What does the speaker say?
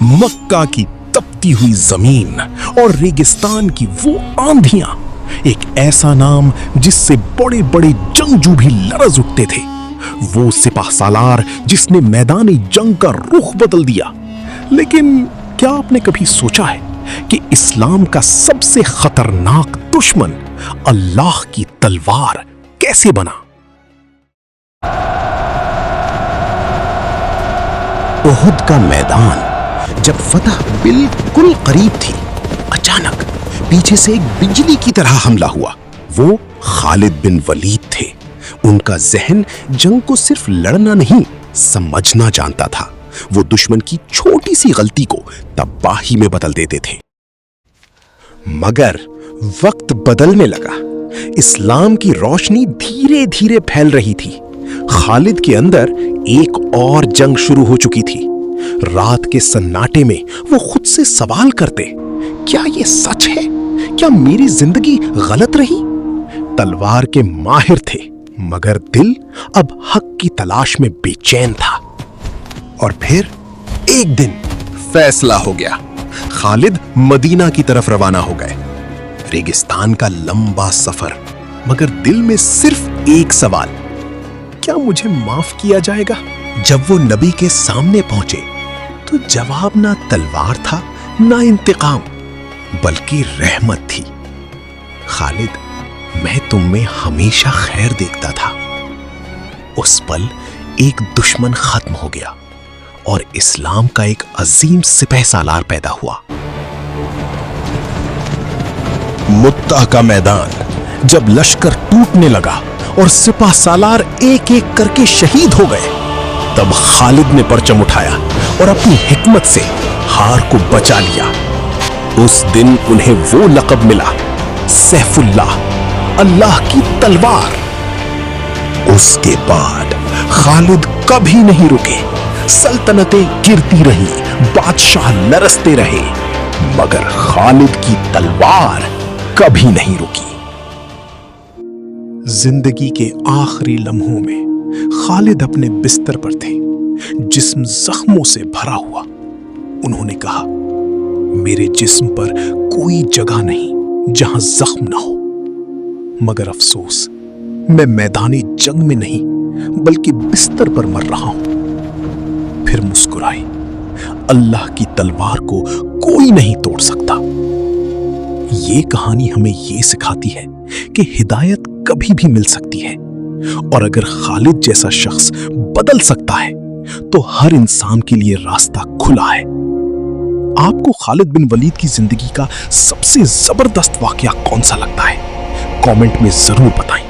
मक्का की तपती हुई जमीन और रेगिस्तान की वो आंधियां, एक ऐसा नाम जिससे बड़े बड़े जंगजू भी लरज उठते थे। वो सिपाह सालार जिसने मैदानी जंग का रुख बदल दिया। लेकिन क्या आपने कभी सोचा है कि इस्लाम का सबसे खतरनाक दुश्मन अल्लाह की तलवार कैसे बना? उहुद का मैदान जब फतह बिल्कुल करीब थी, अचानक पीछे से एक बिजली की तरह हमला हुआ। वो खालिद बिन वलीद थे। उनका जहन जंग को सिर्फ लड़ना नहीं, समझना जानता था। वो दुश्मन की छोटी सी गलती को तबाही में बदल देते थे। मगर वक्त बदलने लगा। इस्लाम की रोशनी धीरे धीरे फैल रही थी। खालिद के अंदर एक और जंग शुरू हो चुकी थी। रात के सन्नाटे में वो खुद से सवाल करते, क्या ये सच है? क्या मेरी जिंदगी गलत रही? तलवार के माहिर थे, मगर दिल अब हक की तलाश में बेचैन था। और फिर एक दिन फैसला हो गया। खालिद मदीना की तरफ रवाना हो गए। रेगिस्तान का लंबा सफर, मगर दिल में सिर्फ एक सवाल, क्या मुझे माफ किया जाएगा? जब वो नबी के सामने पहुंचे तो जवाब ना तलवार था, ना इंतकाम, बल्कि रहमत थी। खालिद, मैं तुम में हमेशा खैर देखता था। उस पल एक दुश्मन खत्म हो गया और इस्लाम का एक अजीम सिपह सालार पैदा हुआ। मुत्ता का मैदान जब लश्कर टूटने लगा और सिपह सालार एक एक करके शहीद हो गए, तब खालिद ने परचम उठाया और अपनी हिकमत से हार को बचा लिया। उस दिन उन्हें वो लक़ब मिला, सैफुल्लाह, अल्लाह की तलवार। उसके बाद खालिद कभी नहीं रुके। सल्तनतें गिरती रही, बादशाह लरसते रहे, मगर खालिद की तलवार कभी नहीं रुकी। जिंदगी के आखिरी लम्हों में खालिद अपने बिस्तर पर थे, जिस्म जख्मों से भरा हुआ। उन्होंने कहा, मेरे जिस्म पर कोई जगह नहीं जहां जख्म ना हो। मगर अफसोस, मैं मैदानी जंग में नहीं बल्कि बिस्तर पर मर रहा हूं। फिर मुस्कुराई, अल्लाह की तलवार को कोई नहीं तोड़ सकता। ये कहानी हमें ये सिखाती है कि हिदायत कभी भी मिल सकती है, और अगर खालिद जैसा शख्स बदल सकता है तो हर इंसान के लिए रास्ता खुला है। आपको खालिद बिन वलीद की जिंदगी का सबसे जबरदस्त वाकया कौन सा लगता है? कमेंट में जरूर बताएं।